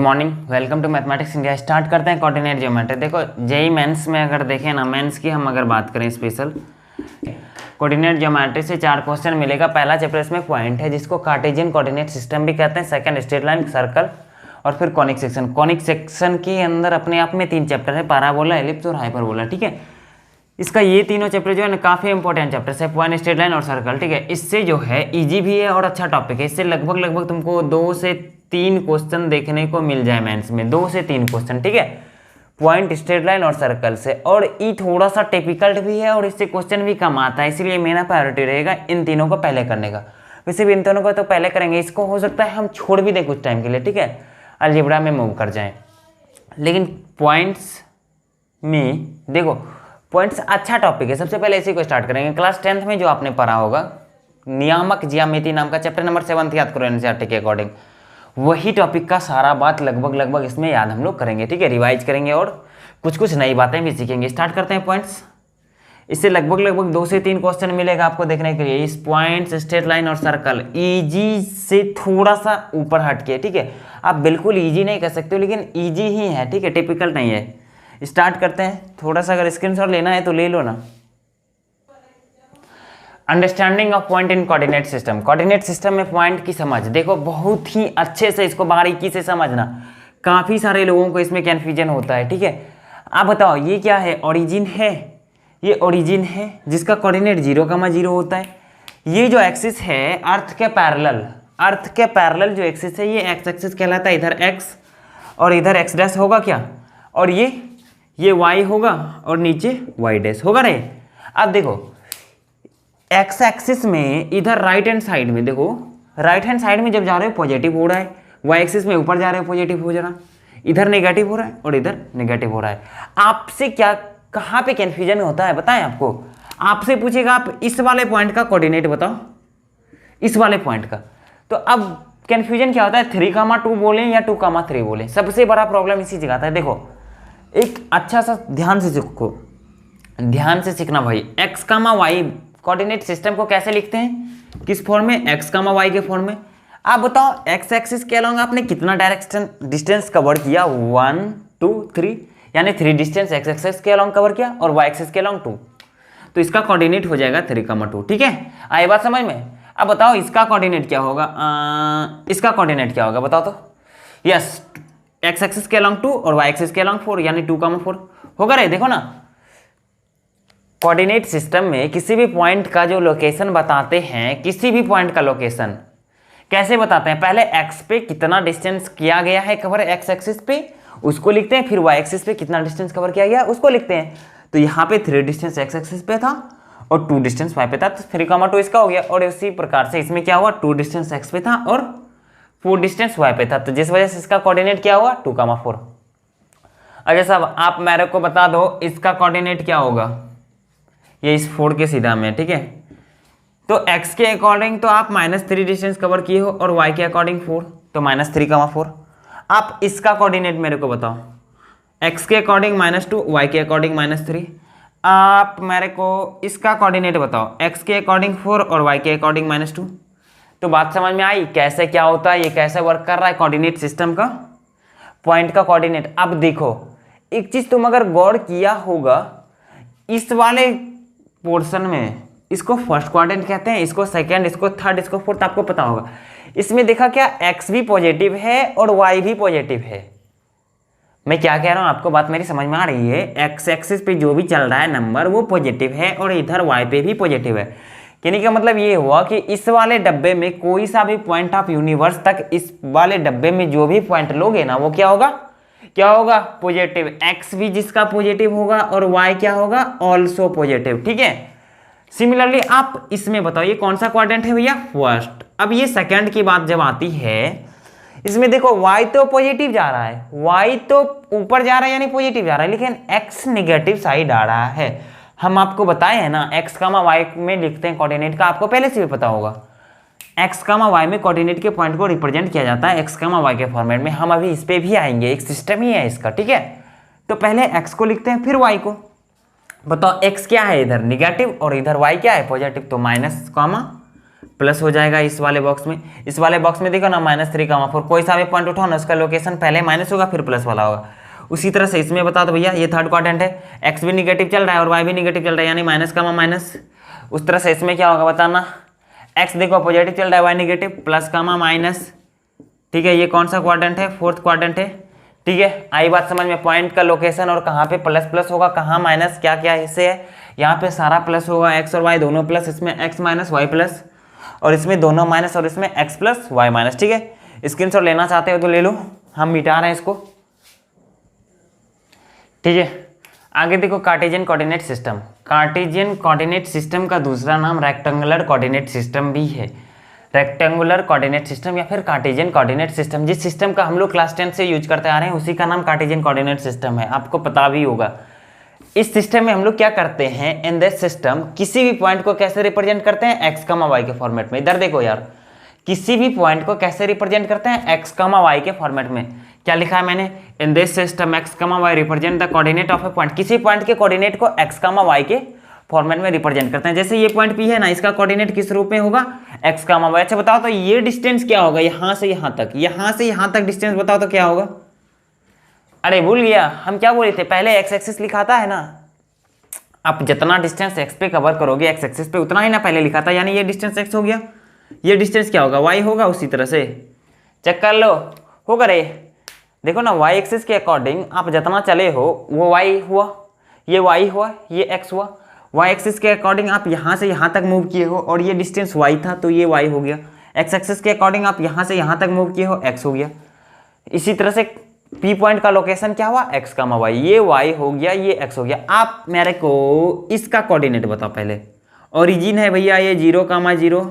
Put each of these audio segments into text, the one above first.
Morning, welcome to mathematics India. Start करते हैं coordinate geometry. देखो जेई मेंस में अगर देखें ना, मेंस की हम अगर बात करें स्पेशल कोऑर्डिनेट ज्योमेट्री से 4 क्वेश्चन मिलेगा। पहला चैप्टर इसमें पॉइंट है जिसको कार्टेशियन कोऑर्डिनेट सिस्टम भी कहते हैं। सेकंड स्ट्रेट लाइन, सर्कल और फिर कॉनिक सेक्शन। कॉनिक सेक्शन के अंदर अपने आप में 3 चैप्टर है, पैराबोला, एलिप्स और हाइपरबोला। ठीक है, इसका ये तीनों चैप्टर जो है ना काफ़ी इंपॉर्टेंट चैप्टर है, पॉइंट, स्ट्रेट लाइन और सर्कल। ठीक है, इससे जो है इजी भी है और अच्छा टॉपिक है। इससे लगभग तुमको 2 से 3 क्वेश्चन देखने को मिल जाए मेंस में, 2 से 3 क्वेश्चन। ठीक है, पॉइंट, स्ट्रेट लाइन और सर्कल से। और ये थोड़ा सा टिपिकल्ट भी है और इससे क्वेश्चन भी कम आता है, इसलिए मेरा प्रायोरिटी रहेगा इन तीनों को पहले करने का। वैसे भी इन तीनों को तो पहले करेंगे, इसको हो सकता है हम छोड़ भी दें कुछ टाइम के लिए। ठीक है, अलजेब्रा में मूव कर जाएं। लेकिन पॉइंट्स में देखो, पॉइंट्स अच्छा टॉपिक है। सबसे पहले इसी को स्टार्ट करेंगे। क्लास 10th में जो आपने पढ़ा होगा नियामक ज्यामिति नाम का चैप्टर नंबर 7 याद करो एनसीईआरटी के अकॉर्डिंग, वही टॉपिक का सारा बात लगभग इसमें याद हम लोग करेंगे। ठीक है, रिवाइज करेंगे और कुछ नई बातें भी सीखेंगे। स्टार्ट करते हैं पॉइंट्स। इससे लगभग 2 से 3 क्वेश्चन मिलेगा आपको देखने के लिए। इस पॉइंट्स, स्ट्रेट लाइन और सर्कल इजी से थोड़ा सा ऊपर हटके। ठीक है, आप बिल्कुल इजी नहीं कर सकते हो, लेकिन इजी ही है। ठीक है, टिपिकल नहीं है। स्टार्ट करते हैं। थोड़ा सा अगर स्क्रीनशॉट लेना है तो ले लो ना। Understanding of point in coordinate system. Coordinate system में पॉइंट की समझ देखो, बहुत ही अच्छे से इसको बारीकी से समझना। काफी सारे लोगों को इसमें कंफ्यूजन होता है। ठीक है, आप बताओ ये क्या है? ओरिजिन है, ये ओरिजिन है जिसका कोऑर्डिनेट 0,0 होता है। ये जो एक्सिस है अर्थ के पैरेलल जो एक्सिस है, ये एक्स एक्सिस कहलाता है। इधर एक्स और इधर एक्स डैश होगा क्या, और ये y होगा और नीचे y डैश होगा। रे अब देखो x एक्सिस में इधर राइट हैंड साइड में देखो, राइट हैंड साइड में जब जा रहे हो पॉजिटिव हो रहा है, y एक्सिस में ऊपर जा रहे हो पॉजिटिव हो जा रहा, इधर नेगेटिव हो रहा है और इधर नेगेटिव हो रहा है। आपसे क्या कहाँ पे कंफ्यूजन होता है बताएं आपको? आपसे पूछेगा आप इस वाले पॉइंट का कोऑर्डिनेट बताओ, इस वाले पॉइंट का। तो अब कंफ्यूजन क्या होता है, 3,2 बोलें या 2,3 बोलें। सबसे बड़ा प्रॉब्लम इसी जगह आता है। देखो एक अच्छा सा ध्यान से सीखो, ध्यान से सीखना भाई। x, y कोऑर्डिनेट सिस्टम को कैसे लिखते हैं, किस फॉर्म में? x, y के फॉर्म में। आप बताओ x एक्सिस के अलॉन्ग आपने कितना डिस्टेंस कवर किया? 1 2 3, यानी 3 डिस्टेंस x एक्सिस के अलॉन्ग कवर किया और y एक्सिस के अलॉन्ग 2। तो इसका कोऑर्डिनेट हो जाएगा 3,2। ठीक है, आई बात समझ में? अब बताओ इसका कोऑर्डिनेट क्या होगा, इसका कोऑर्डिनेट क्या होगा बताओ तो। यस, x एक्सिस के अलॉन्ग 2 और y एक्सिस के अलॉन्ग 4, यानी 2,4 होगा। रे देखो ना, कोऑर्डिनेट सिस्टम में किसी भी पॉइंट का जो लोकेशन बताते हैं, किसी भी पॉइंट का लोकेशन कैसे बताते हैं? पहले x पे कितना डिस्टेंस किया गया है कवर x एक्सिस पे, उसको लिखते हैं। फिर y एक्सिस पे कितना डिस्टेंस कवर किया गया उसको लिखते हैं। तो यहाँ पे 3 डिस्टेंस x एक्सिस पे था और 2 डिस्टेंस y पे था, तो 3,2 इसका हो गया। और उसी प्रकार से इसमें क्या हुआ, 2 डिस्टेंस x पे था और 4 डिस्टेंस y पे था, तो जिस वजह से इसका कोऑर्डिनेट क्या हुआ, 2,4। अच्छा साहब आप मेरे को बता दो इसका कोऑर्डिनेट क्या होगा। ये इस 4 के सीधा में। ठीक है, तो x के अकॉर्डिंग तो आप -3 डिस्टेंस कवर किए हो और y के अकॉर्डिंग 4, तो -3,4। आप इसका कोऑर्डिनेट मेरे को बताओ, x के अकॉर्डिंग -2, y के अकॉर्डिंग -3। आप मेरे को इसका कोऑर्डिनेट बताओ, x के अकॉर्डिंग 4 और y के अकॉर्डिंग -2। तो बात समझ में आई कैसे क्या होता है, ये कैसे वर्क कर रहा है कोऑर्डिनेट सिस्टम का, पॉइंट का कोऑर्डिनेट। अब देखो एक चीज तुम अगर गौर किया होगा, इस वाले पोर्शन में इसको फर्स्ट क्वाड्रेंट कहते हैं, इसको सेकंड, इसको थर्ड, इसको फोर्थ, आपको पता होगा। इसमें देखा क्या, x भी पॉजिटिव है और y भी पॉजिटिव है। मैं क्या कह रहा हूं आपको, बात मेरी समझ में आ रही है? x एक्सिस पे जो भी चल रहा है नंबर वो पॉजिटिव है और इधर y पे भी पॉजिटिव है। कहने का मतलब ये हुआ कि इस वाले डब्बे में कोई सा भी पॉइंट ऑफ यूनिवर्स तक, इस वाले डब्बे में जो भी पॉइंट लोगे ना वो क्या होगा, क्या होगा, पॉजिटिव। x भी जिसका पॉजिटिव होगा और y क्या होगा, ऑल्सो पॉजिटिव। ठीक है, सिमिलरली आप इसमें बताओ ये कौन सा क्वाड्रेंट है भैया, फर्स्ट। अब ये सेकंड की बात जब आती है, इसमें देखो y तो पॉजिटिव जा रहा है, y तो ऊपर जा रहा है यानी पॉजिटिव जा रहा है, लेकिन x नेगेटिव साइड आ रहा है। हम आपको बताए हैं ना x, y में लिखते हैं कोऑर्डिनेट का, आपको पहले से भी पता होगा। x, y में कोऑर्डिनेट के पॉइंट को रिप्रेजेंट किया जाता है x, y के फॉर्मेट में। हम अभी इस पे भी आएंगे, एक सिस्टम ही है इसका। ठीक है, तो पहले x को लिखते हैं फिर y को। बताओ x क्या है, इधर निगेटिव और इधर y क्या है, पॉजिटिव। तो माइनस प्लस हो जाएगा इस वाले बॉक्स में। इस वाले बॉक्स में देखो ना -3,4, कोई सा भी पॉइंट उठाओ ना उसका लोकेशन पहले माइनस होगा फिर प्लस वाला होगा। उसी तरह से इसमें बता दो भैया, ये थर्ड क्वाड्रेंट है, एक्स भी निगेटिव चल रहा है और वाई भी निगेटिव चल रहा है, यानी माइनस का माइनस। उस तरह से इसमें क्या होगा बताना, एक्स देखो पॉजिटिव चल रहा है, वाई निगेटिव, प्लस का माइनस। ठीक है, ये कौन सा क्वाड्रेंट है, फोर्थ क्वाड्रेंट है। ठीक है, आई बात समझ में, पॉइंट का लोकेशन और कहाँ पे प्लस प्लस होगा, कहाँ माइनस, क्या क्या हिस्से है। यहाँ पे सारा प्लस होगा, एक्स और वाई दोनों प्लस, इसमें एक्स माइनस वाई प्लस, और इसमें दोनों माइनस और इसमें एक्स प्लस वाई माइनस। ठीक है, स्क्रीनशॉट लेना चाहते हो तो ले लो, हम मिटा रहे हैं इसको। ठीक है, आगे देखो Cartesian coordinate system. Cartesian coordinate system का दूसरा नाम रेक्टेंगुलर कोऑर्डिनेट सिस्टम भी है। रेक्टेंगुलर कोऑर्डिनेट सिस्टम या फिर कार्टेशियन कोऑर्डिनेट सिस्टम, जिस सिस्टम का हम लोग क्लास 10 से यूज करते आ रहे हैं उसी का नाम कार्टेशियन कोऑर्डिनेट सिस्टम है, आपको पता भी होगा। इस सिस्टम में हम लोग क्या करते हैं, इन दिस सिस्टम किसी भी पॉइंट को कैसे रिप्रेजेंट करते हैं, एक्स कमा वाई के फॉर्मेट में। इधर देखो यार, किसी भी पॉइंट को कैसे रिप्रेजेंट करते हैं, एक्स कमा वाई के फॉर्मेट में। क्या लिखा है मैंने, in this system x comma y represent the coordinate of a point. किसी पॉइंट के कोऑर्डिनेट को एक्स कमा वाई के फॉर्मेट में रिप्रेजेंट करते हैं। जैसे ये पॉइंट पी है ना, इसका कोऑर्डिनेट किस रूप में होगा, एक्स कमा वाई। अच्छा बताओ तो ये डिस्टेंस क्या होगा, यहाँ से यहाँ तक, यहाँ से यहाँ तक डिस्टेंस बताओ तो क्या होगा। अरे भूल गया, हम क्या बोले थे, पहले एक्स एक्सिस लिखाता है ना, आप जितना डिस्टेंस एक्स पे कवर करोगे एक्स एक्सिस पे उतना ही ना पहले लिखा था, यानी ये डिस्टेंस एक्स हो गया, ये डिस्टेंस क्या होगा, वाई होगा। उसी तरह से चेक कर लो, होगा रे। देखो ना, वाई एक्सिस के अकॉर्डिंग आप जितना चले हो वो वाई हुआ, ये वाई हुआ, ये एक्स हुआ। वाई एक्सिस के अकॉर्डिंग आप यहाँ से यहाँ तक मूव किए हो और ये डिस्टेंस वाई था तो ये वाई हो गया। एक्स एक्सिस के अकॉर्डिंग आप यहाँ से यहाँ तक मूव किए हो, एक्स हो गया। इसी तरह से पी पॉइंट का लोकेशन क्या हुआ, एक्स कमा वाई, ये वाई हो गया, ये एक्स हो गया। आप मेरे को इसका कोऑर्डिनेट बताओ पहले। ओरिजिन है भैया ये 0,0,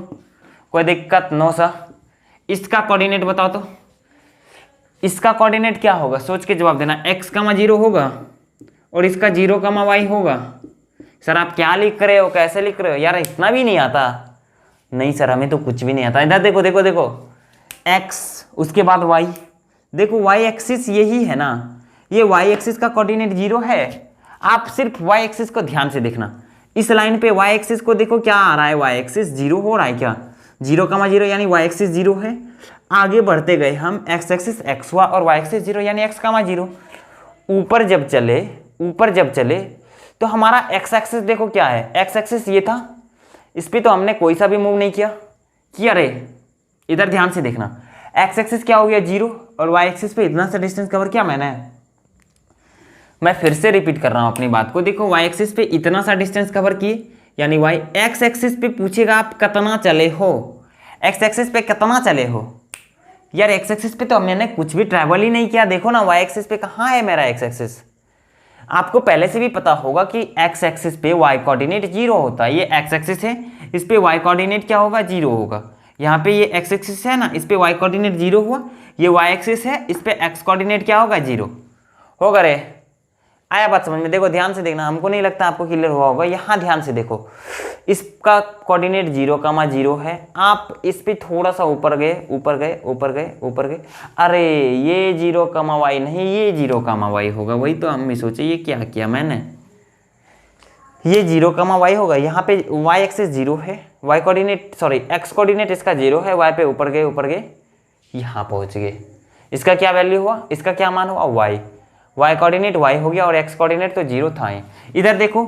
कोई दिक्कत नो सा। इसका कोऑर्डिनेट बताओ तो, इसका कोऑर्डिनेट क्या होगा, सोच के जवाब देना। x,0 होगा और इसका 0,y होगा। सर आप क्या लिख रहे हो, कैसे लिख रहे हो यार, इतना भी नहीं आता। नहीं सर हमें तो कुछ भी नहीं आता। इधर देखो देखो देखो, x उसके बाद y, देखो y एक्सिस यही है ना, ये y एक्सिस का कोऑर्डिनेट 0 है। आप सिर्फ y एक्सिस को ध्यान से देखना, इस लाइन पे y एक्सिस को देखो क्या आ रहा है, y एक्सिस 0 हो रहा है क्या, 0,0 यानी y एक्सिस 0 है। आगे बढ़ते गए हम, x एक्सिस x हुआ और y एक्सिस 0 यानी x,0। ऊपर जब चले तो हमारा x एक्सिस देखो क्या है, x एक्सिस ये था, इस पे तो हमने कोई सा भी मूव नहीं किया रे। इधर ध्यान से देखना, x एक्सिस क्या हो गया 0 और y एक्सिस पे इतना सा डिस्टेंस कवर किया मैंने। मैं फिर से रिपीट कर रहा हूं अपनी बात को, देखो y एक्सिस पे इतना सा डिस्टेंस कवर किए यानी y। x एक्सिस पे पूछेगा आप कितना चले हो, x एक्सिस पे कितना चले हो यार, x एक्सिस पे तो मैंने कुछ भी ट्रैवल ही नहीं किया। देखो ना y एक्सिस पे कहाँ है मेरा x एक्सिस, आपको पहले से भी पता होगा कि x एक्सिस पे y कोऑर्डिनेट 0 होता है। ये x एक्सिस है, इस पे y कोऑर्डिनेट क्या होगा 0 होगा। यहाँ पे ये x एक्सिस है ना, इस पे y कोऑर्डिनेट 0 हुआ, ये y एक्सिस है, इस पे x कोऑर्डिनेट क्या होगा 0 होगा रे। आया बात समझ में, देखो ध्यान से देखना, हमको नहीं लगता आपको क्लियर हुआ होगा। यहाँ ध्यान से देखो, इसका कोऑर्डिनेट 0,0 है, आप इस पे थोड़ा सा ऊपर गए, अरे ये 0,y नहीं, ये 0,y होगा। वही तो हम भी सोचे ये क्या किया मैंने, ये 0,y होगा। यहाँ पे y एक्सिस 0 है, y coordinate sorry x coordinate इसका 0 है, y पे ऊपर गए यहाँ पहुँच गए। इसका क्या वैल्यू हुआ, इसका क्या मान हुआ y कोऑर्डिनेट y हो गया और x कोऑर्डिनेट तो 0 था ही। इधर देखो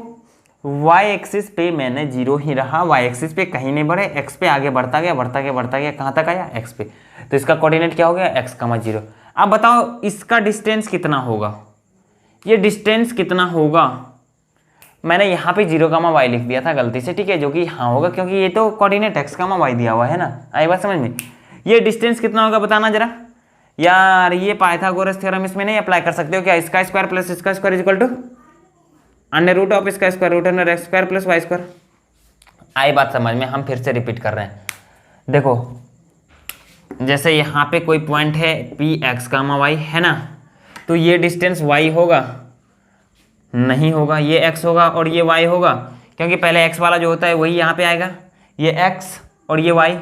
y एक्सिस पे मैंने 0 ही रहा, y एक्सिस पे कहीं नहीं बढ़े, x पे आगे बढ़ता गया कहाँ तक आया x पे, तो इसका कोऑर्डिनेट क्या हो गया x,0। अब बताओ इसका डिस्टेंस कितना होगा, ये डिस्टेंस कितना होगा। मैंने यहाँ पे 0,y लिख दिया था गलती से, ठीक है, जो कि हाँ होगा क्योंकि ये तो कोऑर्डिनेट x,y दिया हुआ है ना। आई बात समझ में, ये डिस्टेंस कितना होगा बताना जरा यार। ये पाइथागोरस थ्योरम इसमें नहीं अप्लाई कर सकते हो क्या, इसका स्क्वायर प्लस इसका square equal to under root of इसका square root under x square plus Y square. आई बात समझ में, हम फिर से रिपीट कर रहे हैं। देखो जैसे यहाँ पे कोई पॉइंट है पी x,y है ना, तो ये डिस्टेंस y होगा नहीं होगा, ये x होगा और ये y होगा, क्योंकि पहले x वाला जो होता है वही यहाँ पे आएगा, ये x और ये y।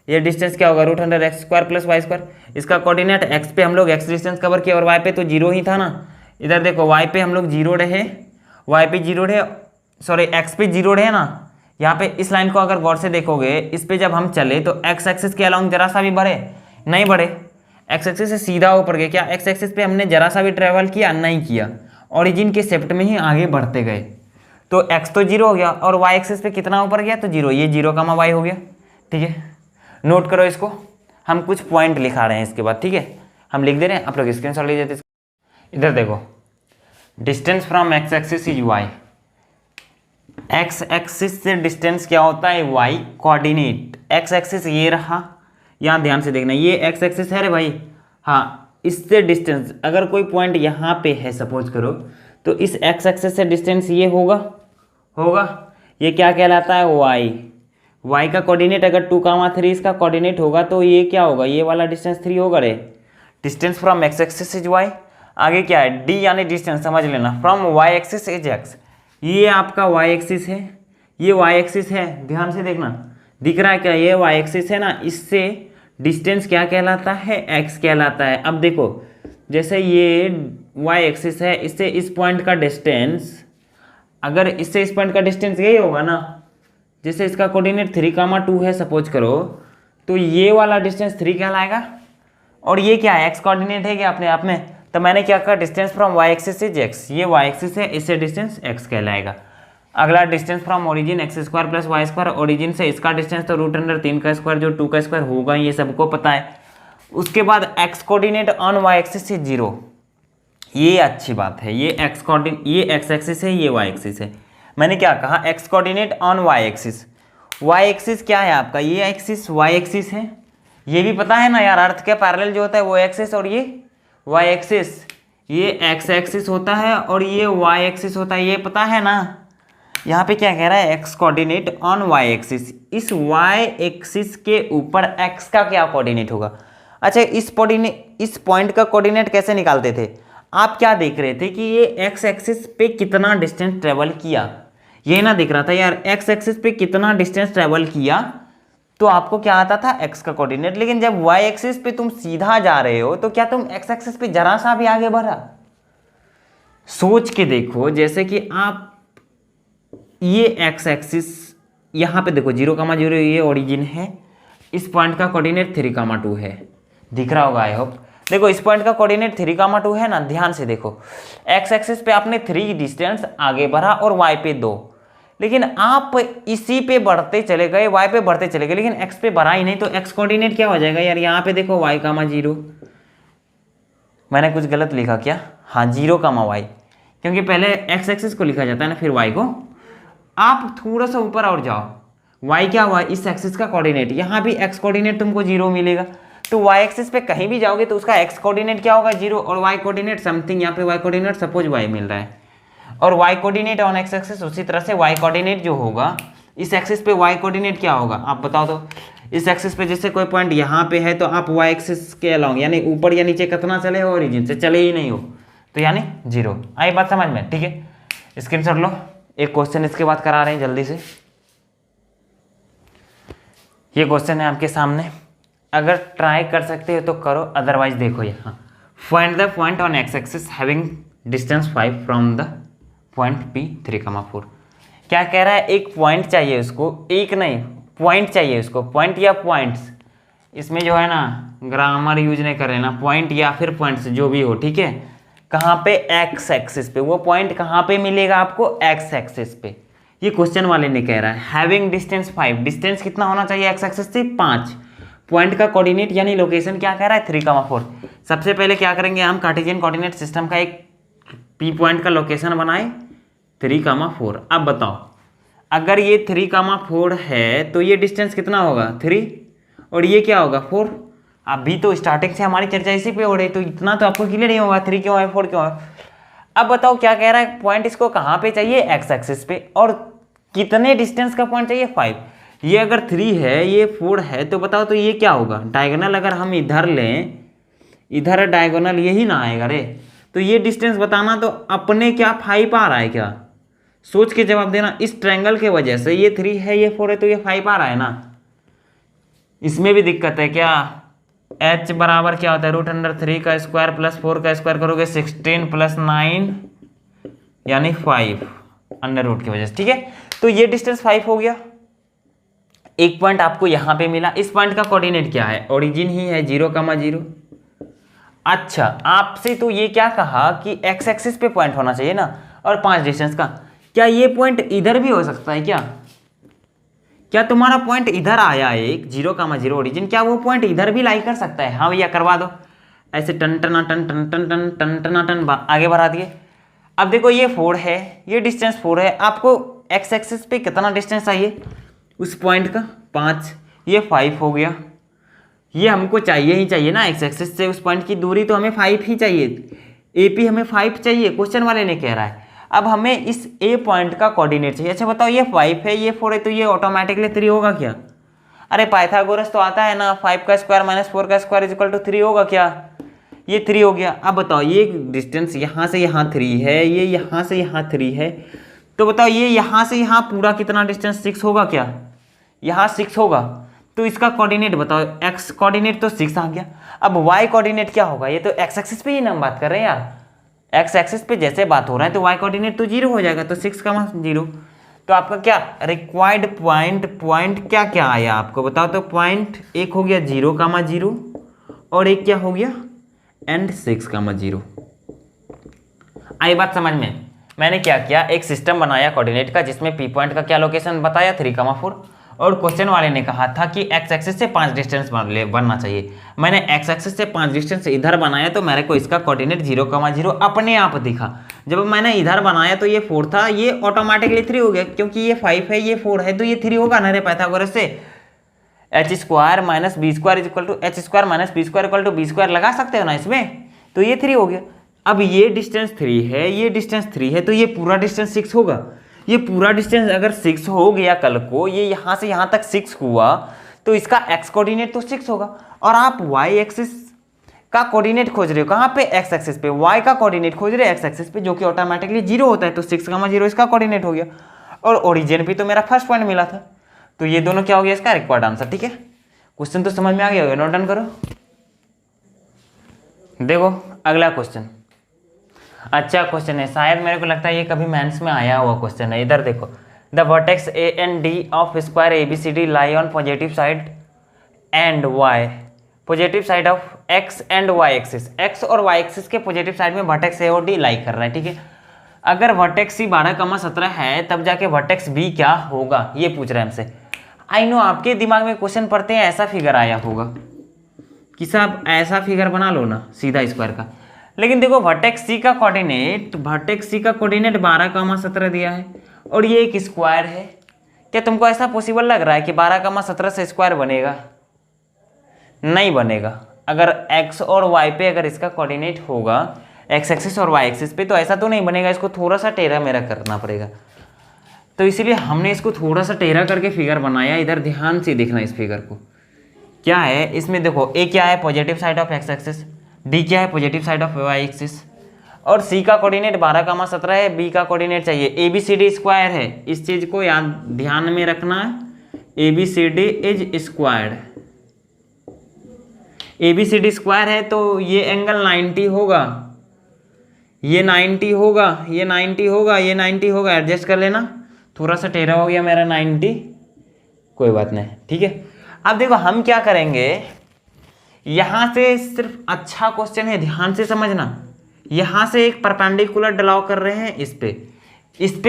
ये डिस्टेंस क्या होगा, root under x square plus Y square. इसका कोऑर्डिनेट x पे हम लोग x डिस्टेंस कवर किया और y पे तो 0 ही था ना। इधर देखो y पे हम लोग 0 रहे, y पे 0 रहे, सॉरी x पे 0 रहे ना, यहाँ पे इस लाइन को अगर गौर से देखोगे, इस पे जब हम चले तो एक्स एक्सिस के अलाउंग जरा सा भी बढ़े, नहीं बढ़े, एक्स एक्सिस से सीधा ऊपर गए। क्या एक्स एक्सिस पे हमने जरा सा भी ट्रेवल किया? नहीं किया, ओरिजिन के शिफ्ट में ही आगे बढ़ते गए। तो एक्स तो जीरो हो गया और वाई एक्सिस पे कितना ऊपर गया? तो जीरो, ये जीरो का वाई हो गया। ठीक है, नोट करो इसको, हम कुछ पॉइंट लिखा रहे हैं इसके बाद। ठीक है, हम लिख दे रहे हैं, आप लोग स्क्रीनशॉट ले जाते। इधर देखो, distance from x axis is y. X axis से डिस्टेंस क्या होता है? Y coordinate. एक्स एक्सिस ये रहा, यहाँ ध्यान से देखना, ये एक्स एक्सिस है रे भाई। हाँ, इससे डिस्टेंस अगर कोई पॉइंट यहाँ पे है सपोज करो, तो इस एक्स एक्सिस से डिस्टेंस ये होगा, ये क्या कहलाता है? वाई का कोऑर्डिनेट अगर 2,3 इसका कोऑर्डिनेट होगा तो ये क्या होगा? ये वाला डिस्टेंस 3 होगा रे। Distance from x axis is y. आगे क्या है? डी यानी डिस्टेंस, समझ लेना, from y axis is x. ये आपका वाई एक्सिस है, ये वाई एक्सिस है, ध्यान से देखना, दिख रहा है क्या? ये वाई एक्सिस है ना, इससे डिस्टेंस क्या कहलाता है? एक्स कहलाता है। अब देखो, जैसे ये वाई एक्सिस है, इससे इस पॉइंट का डिस्टेंस, अगर इससे इस पॉइंट का डिस्टेंस यही होगा ना, जैसे इसका कोऑर्डिनेट 3,2 है सपोज करो, तो ये वाला डिस्टेंस 3 कहलाएगा। और ये क्या है? एक्स कोऑर्डिनेट है क्या अपने आप में? तो मैंने क्या कहा? Distance from y axis is x, ये वाई एक्सिस है, इससे डिस्टेंस एक्स कहलाएगा। अगला distance from origin x square plus Y square, origin से इसका डिस्टेंस तो √3 का स्क्वायर जो 2 का स्क्वायर होगा, ये सबको पता है। उसके बाद x coordinate on y axis is 0, ये अच्छी बात है, ये एक्स कोऑर्डिनेट, ये एक्स एक्सिस है, ये वाई एक्सिस है। मैंने क्या कहा? X coordinate on y axis. Y axis क्या है आपका? ये एक्सिस वाई एक्सिस है, ये भी पता है ना यार, अर्थ के पैरेलल जो होता है वो एक्सिस और ये वाई एक्सिस, ये एक्स एक्सिस होता है और ये वाई एक्सिस होता है, ये पता है ना। यहाँ पे क्या कह रहा है? X coordinate on y axis. इस वाई एक्सिस के ऊपर एक्स का क्या कोऑर्डिनेट होगा? अच्छा, इस पॉइंट का कोऑर्डिनेट कैसे निकालते थे? आप क्या देख रहे थे कि ये एक्स एक्सिस पे कितना डिस्टेंस ट्रेवल किया, ये ना दिख रहा था यार, एक्स एक्सिस पे कितना डिस्टेंस ट्रेवल किया, तो आपको क्या आता था? एक्स का कोऑर्डिनेट। लेकिन जब वाई एक्सिस पे तुम सीधा जा रहे हो, तो क्या तुम एक्स एक्सिस पे जरा सा भी आगे बढ़ा? सोच के देखो, जैसे कि आप ये एक्स एक्सिस यहाँ पे देखो 0,0, ये ओरिजिन है, इस पॉइंट का कोऑर्डिनेट 3,2 है, दिख रहा होगा आई होप। देखो इस पॉइंट का कोऑर्डिनेट 3,2 है ना, ध्यान से देखो, एक्स एक्सिस पे आपने 3 डिस्टेंस आगे बढ़ा और वाई पे 2, लेकिन आप इसी पे बढ़ते चले गए, वाई पे बढ़ते चले गए, लेकिन एक्स पे बढ़ा ही नहीं, तो एक्स कोऑर्डिनेट क्या हो जाएगा यार? यहाँ पे देखो y,0, मैंने कुछ गलत लिखा क्या? हाँ, 0,y, क्योंकि पहले एक्स एक्सिस को लिखा जाता है ना, फिर वाई को। आप थोड़ा सा ऊपर और जाओ, y क्या हुआ? इस एक्सिस का कोऑर्डिनेट, यहाँ भी एक्स कोऑर्डिनेट तुमको 0 मिलेगा, तो y एक्सिस पे कहीं भी जाओगे तो उसका x कोऑर्डिनेट क्या होगा? 0, और y कोऑर्डिनेट समथिंग, यहाँ पे y कोऑर्डिनेट सपोज y मिल रहा है, और y coordinate on x axis, उसी तरह से y कोऑर्डिनेट जो होगा इस एक्सिस पे y कोऑर्डिनेट क्या होगा? आप बताओ तो। इस एक्सिस पे जैसे कोई पॉइंट यहाँ पे है, तो आप y एक्सिस के अलाउंग यानी ऊपर या नीचे कितना चले हो? ओरिजिन से चले ही नहीं हो, तो यानी 0। आई बात समझ में? ठीक है, स्क्रीनशॉट लो, एक क्वेश्चन इसके बाद करा रहे हैं जल्दी से। ये क्वेश्चन है आपके सामने, अगर ट्राई कर सकते हो तो करो, अदरवाइज देखो यहाँ, find the point on x axis having distance 5 from the point P 3,4। क्या कह रहा है? एक पॉइंट चाहिए उसको, एक नहीं पॉइंट चाहिए उसको, पॉइंट या पॉइंट्स, इसमें जो है ना ग्रामर यूज नहीं कर रहे ना, पॉइंट या फिर पॉइंट्स जो भी हो, ठीक है। कहाँ पे? एक्स एक्सिस पे। वो पॉइंट कहाँ पे मिलेगा आपको? एक्स एक्सिस पे। ये क्वेश्चन वाले ने कह रहा है हैविंग डिस्टेंस 5, डिस्टेंस कितना होना चाहिए एक्स एक्सिस से? 5। पॉइंट का कोऑर्डिनेट यानी लोकेशन क्या कह रहा है? 3,4। सबसे पहले क्या करेंगे हम? कार्टेशियन कोऑर्डिनेट सिस्टम का एक पी पॉइंट का लोकेशन बनाए 3,4। अब बताओ, अगर ये 3,4 है तो ये डिस्टेंस कितना होगा? 3, और ये क्या होगा? 4। अभी तो स्टार्टिंग से हमारी चर्चा इसी पे हो रही, तो इतना तो आपको क्लियर नहीं होगा 3 क्यों है 4 क्यों है। अब बताओ क्या कह रहा है? पॉइंट इसको कहाँ पे चाहिए? एक्स एक्सिस पे। और कितने डिस्टेंस का पॉइंट चाहिए? 5। ये अगर 3 है, ये 4 है, तो बताओ तो ये क्या होगा? डायगोनल अगर हम इधर लें, इधर डायगोनल यही ना आएगा रे, तो ये डिस्टेंस बताना तो अपने क्या 5 आ रहा है क्या? सोच के जवाब देना। इस ट्रायंगल के वजह से ये 3 है, ये 4 है, तो ये 5 आ रहा है ना। इसमें भी दिक्कत है क्या? h बराबर क्या होता है? √3 का स्क्वायर प्लस 4 का स्क्वायर करोगे 16 + 9 यानी 5 अंडर रूट की वजह से, ठीक है। तो ये डिस्टेंस 5 हो गया। एक पॉइंट आपको यहाँ पे मिला, इस पॉइंट का कोऑर्डिनेट क्या है, ओरिजिन ही है 0,0। अच्छा, आपसे तो ये क्या कहा कि एक्स एक्सिस पे पॉइंट होना चाहिए ना, और 5 डिस्टेंस का। क्या ये पॉइंट इधर भी हो सकता है क्या? क्या तुम्हारा पॉइंट इधर आया एक 0,0 ओरिजिन, क्या वो पॉइंट इधर भी लाई कर सकता है? हाँ भैया करवा दो, ऐसे टन टना टन टन टन टन टन टना टन आगे बढ़ा दिए। अब देखो ये 4 है, ये डिस्टेंस 4 है, आपको एक्स एक्सिस पे कितना डिस्टेंस चाहिए उस पॉइंट का? 5, ये 5 हो गया। ये हमको चाहिए ही चाहिए ना, एक्स एक्सिस से उस पॉइंट की दूरी तो हमें 5 ही चाहिए, एपी हमें 5 चाहिए, क्वेश्चन वाले ने कह रहा है। अब हमें इस ए पॉइंट का कोऑर्डिनेट चाहिए। अच्छा बताओ, ये 5 है, ये 4 है, तो ये ऑटोमेटिकली 3 होगा क्या? अरे पाइथागोरस तो आता है ना, 5 का स्क्वायर माइनस 4 का स्क्वायर इक्वल टू 3 होगा क्या? ये 3 हो गया। अब बताओ, ये डिस्टेंस यहाँ से यहाँ 3 है, ये यहाँ से यहाँ 3 है, तो बताओ ये यहाँ से यहाँ पूरा कितना डिस्टेंस 6 होगा क्या? यहाँ 6 होगा। तो इसका कोऑर्डिनेट बताओ, एक्स कोऑर्डिनेट तो 6 आ गया। अब वाई कोऑर्डिनेट क्या होगा? ये तो एक्स एक्सिस पे ही ना हम बात कर रहे हैं यार, एक्स एक्सिस पे जैसे बात हो रहा है तो वाई कोऑर्डिनेट तो 0 हो जाएगा, तो 6,0। तो आपका क्या रिक्वायर्ड पॉइंट क्या क्या आया आपको बताओ तो? पॉइंट एक हो गया 0,0 और एक क्या हो गया एंड 6,0। आई बात समझ में? मैंने क्या किया, एक सिस्टम बनाया कोऑर्डिनेट का, जिसमें पी पॉइंट का क्या लोकेशन बताया 3,4, और क्वेश्चन वाले ने कहा था कि एक्स एक्सिस से 5 डिस्टेंस बनना चाहिए। मैंने एक्स एक्सिस से 5 डिस्टेंस इधर बनाया, तो मेरे को इसका कोऑर्डिनेट 0,0 अपने आप दिखा। जब मैंने इधर बनाया तो ये 4 था, ये ऑटोमेटिकली 3 हो गया, क्योंकि ये 5 है, ये 4 है, तो ये 3 होगा ना रे पाइथागोरस से। H square minus b square equal to h square minus b square equal to b square लगा सकते हो ना इसमें, तो ये 3 हो गया। अब ये डिस्टेंस 3 है, ये डिस्टेंस 3 है, तो ये पूरा डिस्टेंस 6 होगा। ये पूरा डिस्टेंस अगर 6 हो गया कल को, ये यहाँ से यहाँ तक 6 हुआ, तो इसका एक्स कोऑर्डिनेट तो 6 होगा। और आप वाई एक्सिस का कोऑर्डिनेट खोज रहे हो कहाँ पे? एक्स एक्सिस पे। वाई का कोऑर्डिनेट खोज रहे हो एक्स एक्सिस पे, जो कि ऑटोमेटिकली 0 होता है, तो 6,0 इसका कोऑर्डिनेट हो गया। और ओरिजिन पे तो मेरा फर्स्ट पॉइंट मिला था, तो ये दोनों क्या हो गया इसका रिक्वायर्ड आंसर। ठीक है, क्वेश्चन तो समझ में आ गया होगा, नोट डाउन करो। देखो अगला क्वेश्चन, अच्छा क्वेश्चन है, शायद मेरे को लगता है ये कभी मेंस में आया हुआ क्वेश्चन है। इधर देखो, the vertex A and D of square ABCD lie on positive side and y, positive side of x and y axis. X और वाई एक्सिस के पॉजिटिव साइड में वर्टेक्स ए और डी लाई कर रहा है। ठीक है, अगर वर्टेक्स सी 12,17 है, तब जाके वर्टेक्स बी क्या होगा, ये पूछ रहे हैं हमसे। आई नो आपके दिमाग में क्वेश्चन पढ़ते हैं ऐसा फिगर आया होगा कि साहब ऐसा फिगर बना लो ना सीधा स्क्वायर का, लेकिन देखो वर्टेक्स सी का कोऑर्डिनेट 12,17 दिया है, और ये एक स्क्वायर है। क्या तुमको ऐसा पॉसिबल लग रहा है कि 12,17 से स्क्वायर बनेगा? नहीं बनेगा। अगर एक्स और वाई पे अगर इसका कोऑर्डिनेट होगा, एक्स एक्सिस और वाई एक्सिस पे, तो ऐसा तो नहीं बनेगा, इसको थोड़ा सा टेढ़ा मेरा करना पड़ेगा। तो इसीलिए हमने इसको थोड़ा सा टेढ़ा करके फिगर बनाया। इधर ध्यान से देखना इस फिगर को, क्या है इसमें। देखो ए क्या है, positive side of x axis, D क्या है, positive side of y axis, और सी का कोऑर्डिनेट 12,17 है, बी का कोऑर्डिनेट चाहिए ABCD स्क्वायर है। इस चीज को याद ध्यान में रखना है, ABCD is squared. ABCD square है तो ये एंगल 90 होगा, ये 90 होगा, ये 90 होगा, ये 90 होगा। एडजस्ट कर लेना, थोड़ा सा टेढ़ा हो गया मेरा 90, कोई बात नहीं। ठीक है, अब देखो हम क्या करेंगे, यहां से सिर्फ अच्छा क्वेश्चन है, ध्यान से समझना। यहां से एक परपेंडिकुलर ड्रॉ कर रहे हैं, इस पे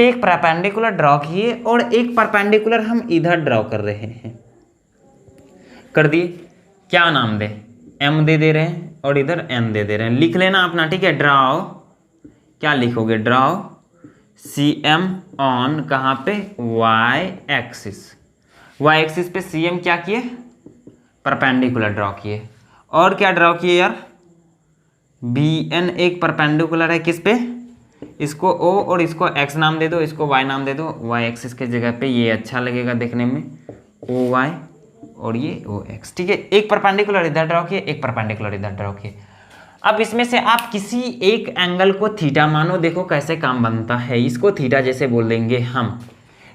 एक परपेंडिकुलर ड्रॉ किए, और एक परपेंडिकुलर हम इधर ड्रॉ कर रहे हैं, कर दिए। क्या नाम दे, M दे रहे हैं, और इधर N दे रहे हैं। लिख लेना अपना, ठीक है। ड्रॉ, क्या लिखोगे, ड्रॉ CM ऑन कहाँ पे, वाई एक्सिस। वाई एक्सिस पे CM क्या किए, परपेंडिकुलर ड्रॉ किए। और क्या ड्रॉ किए यार, BN एक परपेंडिकुलर है किस पे, इसको O और इसको X नाम दे दो, इसको Y नाम दे दो। Y एक्सिस के जगह पे ये अच्छा लगेगा देखने में, OY और ये OX। ठीक है, एक परपेंडिकुलर इधर ड्रॉ किए, एक परपेंडिकुलर इधर ड्रॉ किए। अब इसमें से आप किसी एक एंगल को थीटा मानो, देखो कैसे काम बनता है। इसको थीटा जैसे बोल देंगे हम,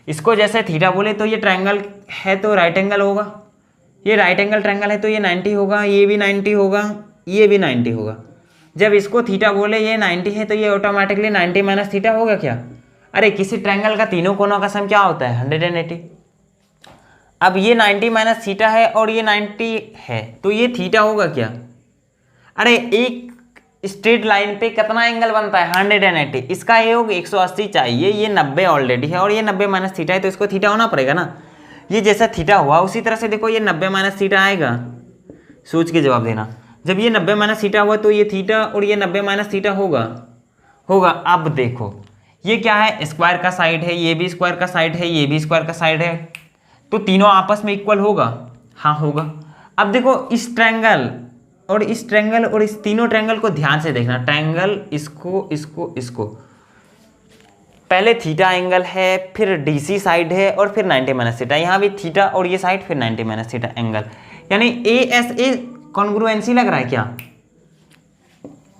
इसको जैसे थीटा बोले तो ये ट्रायंगल है तो राइट एंगल होगा, ये राइट एंगल ट्रायंगल है तो ये 90 होगा, ये भी 90 होगा, ये भी 90 होगा। जब इसको थीटा बोले ये 90 है तो ये ऑटोमेटिकली 90 माइनस थीटा होगा क्या? अरे किसी ट्रायंगल का तीनों कोनों का सम क्या होता है 180। अब ये 90 माइनस थीटा है और ये 90 है, तो ये थीटा होगा क्या? अरे एक स्ट्रेट लाइन पे कितना एंगल बनता है 180, इसका योग 180 चाहिए, ये 90 ऑलरेडी है और ये 90 माइनस थीटा है, तो इसको थीटा होना पड़ेगा ना। ये जैसा थीटा हुआ उसी तरह से देखो ये 90 माइनस थीटा आएगा। सोच के जवाब देना। जब ये 90 माइनस थीटा हुआ तो ये थीटा और ये 90 माइनस थीटा होगा। अब देखो ये क्या है, स्क्वायर का साइड है, ये भी स्क्वायर का साइड है, ये भी स्क्वायर का साइड है, तो तीनों आपस में इक्वल होगा। हाँ होगा। अब देखो इस ट्रायंगल और इस ट्रायंगल और इस तीनों ट्रायंगल को ध्यान से देखना। ट्रायंगल इसको पहले थीटा एंगल है, फिर डीसी साइड है और फिर 90 माइनस थीटा, यहाँ भी थीटा और ये साइड फिर 90 माइनस थीटा एंगल, यानी ए एस ए कॉन्ग्रुएंसी लग रहा है क्या?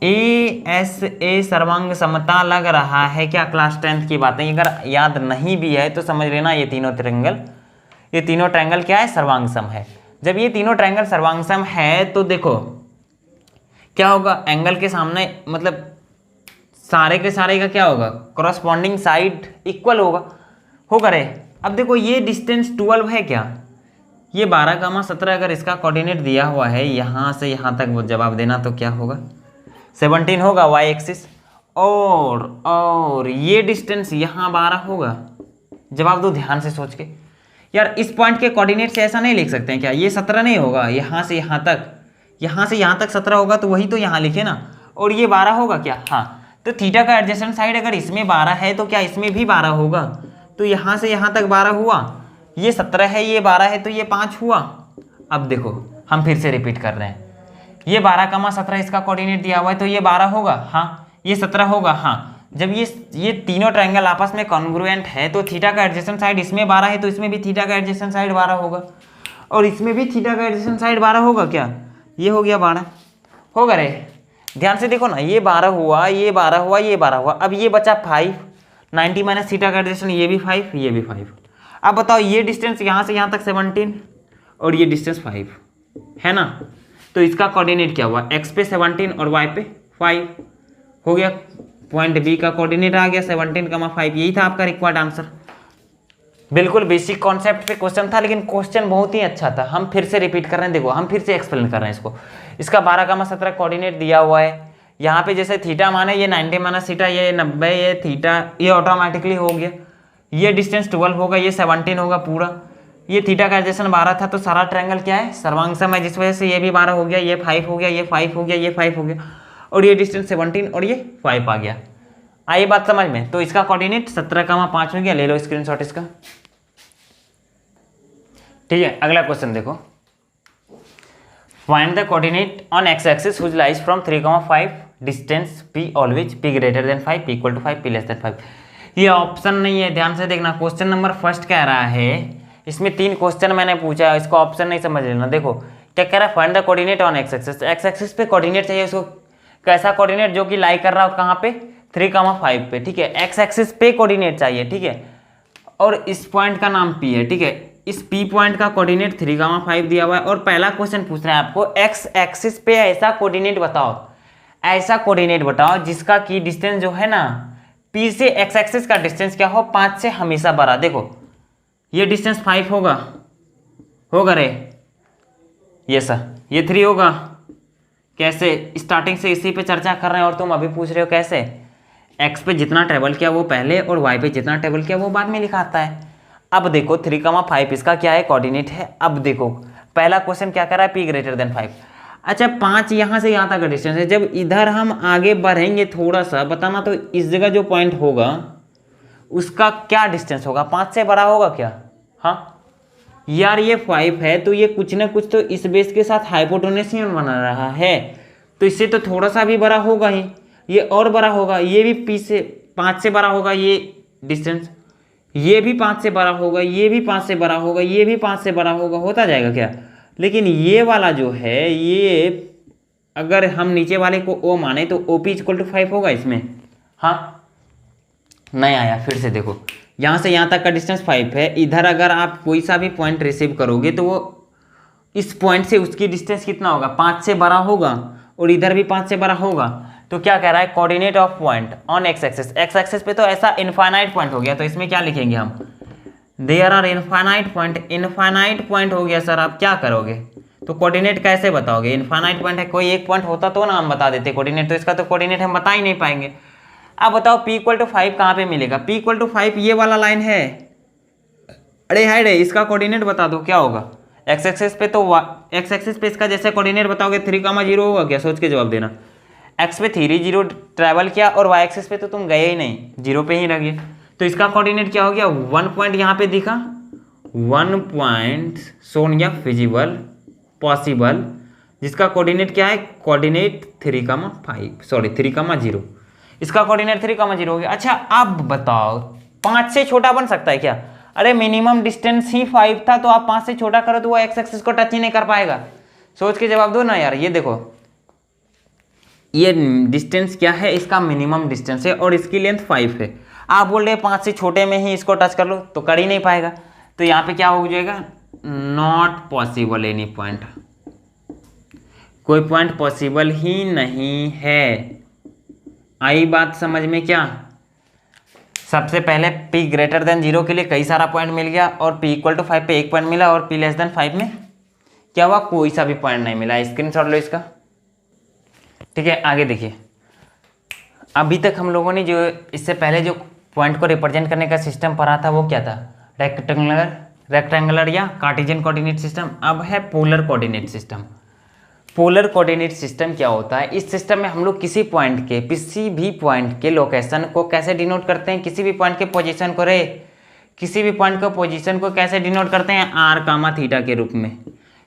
ए एस ए सर्वांग समता लग रहा है क्या? क्लास 10th की बातें अगर याद नहीं भी है तो समझ लेना ये तीनों ट्रायंगल क्या है? सर्वांग सम है। जब ये तीनों ट्रायंगल सर्वांग सम है तो देखो क्या होगा, एंगल के सामने मतलब सारे के सारे का क्या होगा, कॉरस्पॉन्डिंग साइड इक्वल होगा रे। अब देखो ये डिस्टेंस 12 है क्या? ये 12,17 अगर इसका कोऑर्डिनेट दिया हुआ है यहाँ से यहाँ तक वो जवाब देना तो क्या होगा 17 होगा वाई एक्सिस, और ये डिस्टेंस यहाँ 12 होगा। जवाब दो ध्यान से सोच के। यार इस पॉइंट के कोऑर्डिनेट से ऐसा नहीं लिख सकते हैं क्या? ये 17 नहीं होगा, यहाँ से यहाँ तक 17 होगा तो वही तो यहाँ लिखे ना, और ये 12 होगा क्या? हाँ, तो थीटा का एडजेसेंट साइड अगर इसमें 12 है तो क्या इसमें भी 12 होगा? तो यहाँ से यहाँ तक 12 हुआ, ये 17 है, ये 12 है तो ये 5 हुआ। अब देखो हम फिर से रिपीट कर रहे हैं, ये 12,17 इसका कोऑर्डिनेट दिया हुआ है तो ये 12 होगा, हाँ, ये 17 होगा, हाँ। जब ये तीनों ट्रायंगल आपस में कॉन्ग्रुएंट है तो थीटा का एडजेसेंट साइड इसमें 12 है तो इसमें भी थीटा का एडजेसेंट साइड 12 होगा, और इसमें भी थीटा का एडजेसेंट साइड 12 होगा क्या? ये हो गया 12 होगा रे। ध्यान से देखो ना, ये 12 हुआ, ये 12 हुआ, ये 12 हुआ, अब ये बचा 5, 90 माइनस थीटा का एडजेसेंट, ये भी 5, ये भी 5। अब बताओ ये डिस्टेंस यहाँ से यहाँ तक 17 और ये डिस्टेंस 5 है ना, तो इसका कोऑर्डिनेट क्या हुआ, x पे 17 और y पे 5 हो गया। पॉइंट बी का कोऑर्डिनेट आ गया 17,5। यही था आपका रिक्वायर्ड आंसर। बिल्कुल बेसिक कॉन्सेप्ट पे क्वेश्चन था, लेकिन क्वेश्चन बहुत ही अच्छा था। हम फिर से रिपीट कर रहे हैं, देखो हम फिर से एक्सप्लेन कर रहे हैं इसको। इसका 12,17 कोऑर्डिनेट दिया हुआ है, यहाँ पे जैसे थीटा माने ये 90 माइनस थीटा, ये 90, ये थीटा, ये ऑटोमेटिकली हो गया। ये डिस्टेंस 12 होगा, ये 17 होगा पूरा। ये थीटा का एडजेसेंट 12 था, तो सारा ट्रायंगल क्या है, सर्वांग सम है, जिस वजह से ये भी 12 हो गया, ये 5 हो गया, ये 5 हो गया, ये 5 हो गया, और ये डिस्टेंस 17 और ये 5 आ गया। आई बात समझ में? तो इसका कोऑर्डिनेट 17,5 हो गया। ले लो स्क्रीनशॉट इसका। ठीक है, अगला क्वेश्चन देखो। Find the coordinate on x axis which lies from 3,5 distance p always p greater than 5, p equal to 5, p less than 5। ये ऑप्शन नहीं है, ध्यान से देखना। क्वेश्चन नंबर फर्स्ट कह रहा है, इसमें 3 क्वेश्चन मैंने पूछा है, इसको ऑप्शन नहीं समझ लेना। देखो क्या कह रहा है, find the coordinate on x axis. X axis पे कोऑर्डिनेट चाहिए उसको, कैसा कोऑर्डिनेट, जो कि लाई कर रहा हो कहाँ पे, 3,5 पे। ठीक है, एक्स एक्सिस पे कोऑर्डिनेट चाहिए। ठीक है, और इस पॉइंट का नाम P है। ठीक है, इस P पॉइंट का कोऑर्डिनेट 3,5 दिया हुआ है, और पहला क्वेश्चन पूछ रहा है आपको एक्स एक्सिस पे ऐसा कोऑर्डिनेट बताओ जिसका की डिस्टेंस जो है ना P से एक्स एक्सिस का डिस्टेंस क्या हो, 5 से हमेशा बड़ा। देखो ये डिस्टेंस 5 होगा रे, ये सर ये 3 होगा। कैसे, स्टार्टिंग से इसी पे चर्चा कर रहे हैं और तुम अभी पूछ रहे हो कैसे। एक्स पे जितना ट्रेवल किया वो पहले, और वाई पे जितना ट्रेवल किया वो बाद में लिखा आता है। अब देखो 3,5 इसका क्या है, कोऑर्डिनेट है। अब देखो पहला क्वेश्चन क्या कर रहा है, p ग्रेटर देन 5। अच्छा 5 यहाँ से यहाँ तक का डिस्टेंस है। जब इधर हम आगे बढ़ेंगे थोड़ा सा, बताना तो इस जगह जो पॉइंट होगा उसका क्या डिस्टेंस होगा, 5 से बड़ा होगा क्या? हाँ यार ये 5 है तो ये कुछ ना कुछ तो इस बेस के साथ हाइपोटेन्यूज बना रहा है, तो इससे तो थोड़ा सा भी बड़ा होगा ही, ये और बड़ा होगा, ये भी P से 5 से बड़ा होगा, ये डिस्टेंस, ये भी 5 से बड़ा होगा, ये भी 5 से बड़ा होगा, ये भी 5 से बड़ा होगा, होता जाएगा क्या। लेकिन ये वाला जो है, ये अगर हम नीचे वाले को O माने तो OP इक्वल टू 5 होगा इसमें। हाँ नहीं आया, फिर से देखो यहाँ से यहाँ तक का डिस्टेंस 5 है। इधर अगर आप कोई सा भी पॉइंट रिसीव करोगे तो वो इस पॉइंट से उसकी डिस्टेंस कितना होगा, 5 से बड़ा होगा, और इधर भी 5 से बड़ा होगा। तो क्या कह रहा है, coordinate of point on x axis, x axis पे तो ऐसा इनफाइनाइट पॉइंट हो गया, तो इसमें क्या लिखेंगे हम, there are infinite point, infinite point हो गया सर, आप क्या करोगे, तो कोऑर्डिनेट कैसे बताओगे, इनफाइनाइट पॉइंट है, कोई एक पॉइंट होता तो ना हम बता देते कोऑर्डिनेट, तो इसका तो कोऑर्डिनेट हम बता ही नहीं पाएंगे। अब बताओ p = 5 कहाँ पे मिलेगा, p = 5 ये वाला लाइन है, अरे हाय रे, इसका कोऑर्डिनेट बता दो क्या होगा, एक्स एक्सिस पे तो एक्स एक्सिस पे इसका जैसे कोऑर्डिनेट बताओगे 3,0 होगा क्या, सोच के जवाब देना। एक्स पे 3 0 ट्रैवल किया और वाई एक्सिस पे तो तुम गए ही नहीं, 0 पे ही रह गए, तो इसका कोऑर्डिनेट क्या हो गया, 1 पॉइंट यहाँ पे दिखा, 1 पॉइंट शोन या फिजिबल पॉसिबल, जिसका कोऑर्डिनेट क्या है, कोऑर्डिनेट 3,0, इसका कोऑर्डिनेट 3,0 हो गया। अच्छा अब बताओ 5 से छोटा बन सकता है क्या, अरे मिनिमम डिस्टेंस ही 5 था, तो आप 5 से छोटा करो तो वो एक्स एक्सिस को टच ही नहीं कर पाएगा, सोच के जवाब दो ना यार। ये देखो ये डिस्टेंस क्या है, इसका मिनिमम डिस्टेंस है और इसकी लेंथ 5 है, आप बोल रहे 5 से छोटे में ही इसको टच कर लो, तो कर ही नहीं पाएगा, तो यहाँ पे क्या हो जाएगा, नॉट पॉसिबल एनी पॉइंट, कोई पॉइंट पॉसिबल ही नहीं है। आई बात समझ में क्या, सबसे पहले p > 0 के लिए कई सारा पॉइंट मिल गया और p = 5 पे एक पॉइंट मिला, और p < 5 में क्या हुआ, कोई सा भी पॉइंट नहीं मिला, स्क्रीनशॉट लो इसका, ठीक है। आगे देखिए, अभी तक हम लोगों ने जो इससे पहले जो पॉइंट को रिप्रेजेंट करने का सिस्टम पढ़ा था वो क्या था, रेक्टेंगुलर या कार्टेशियन कोऑर्डिनेट सिस्टम। अब है polar coordinate system. Polar coordinate system क्या होता है, इस सिस्टम में हम लोग किसी भी पॉइंट के लोकेशन को कैसे डिनोट करते हैं, किसी भी पॉइंट के पोजीशन को किसी भी पॉइंट को पोजीशन को कैसे डिनोट करते हैं, r, के रूप में।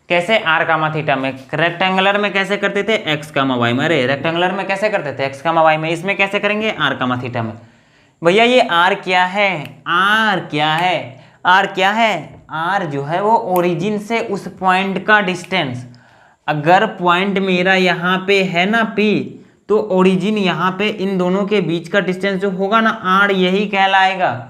कैसे, r, में। रेक्टेंगुलर में कैसे करते थे, x, y में, अरे रेक्टेंगुलर में कैसे करते थे, x, y में, इसमें कैसे करेंगे, r, में। भैया ये r क्या है, r क्या है, r क्या है, r जो है वो ओरिजिन से उस पॉइंट का डिस्टेंस, अगर पॉइंट मेरा यहाँ पे है ना P, तो ओरिजिन यहाँ पे इन दोनों के बीच का डिस्टेंस जो होगा ना r, यही कहलाएगा,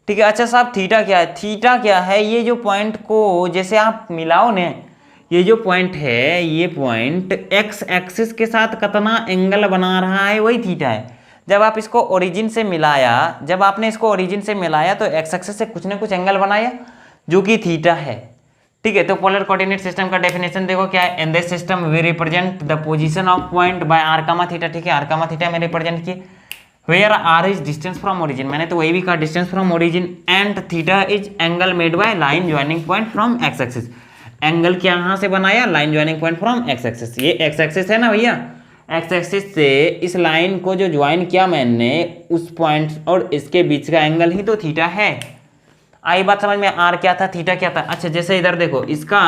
ठीक है। अच्छा साहब थीटा क्या है, थीटा क्या है, ये जो पॉइंट को जैसे आप मिलाओ ने, ये जो पॉइंट है, ये पॉइंट एक्स एक्सिस के साथ कितना एंगल बना रहा है, वही थीटा है। जब आप इसको ओरिजिन से मिलाया, जब आपने इसको ओरिजिन से मिलाया तो एक्स एक्सिस से कुछ ना कुछ एंगल बनाया जो कि थीटा है, ठीक है। तो पोलर कोऑर्डिनेट सिस्टम का डेफिनेशन देखो क्या है, in this system we represent the position of point by r, ठीक है, r, में रिप्रेजेंट किए, where r is distance from origin, मैंने तो वही भी कहा distance from origin, and theta is angle made by line joining point from x axis, angle क्या यहाँ से बनाया, line joining point from x axis, ये एक्स एक्सिस है ना भैया, एक्स एक्सिस से इस लाइन को जो ज्वाइन किया मैंने, उस पॉइंट और इसके बीच का एंगल ही तो थीटा है। आई बात समझ में, आर क्या था, थीटा क्या था। अच्छा जैसे इधर देखो, इसका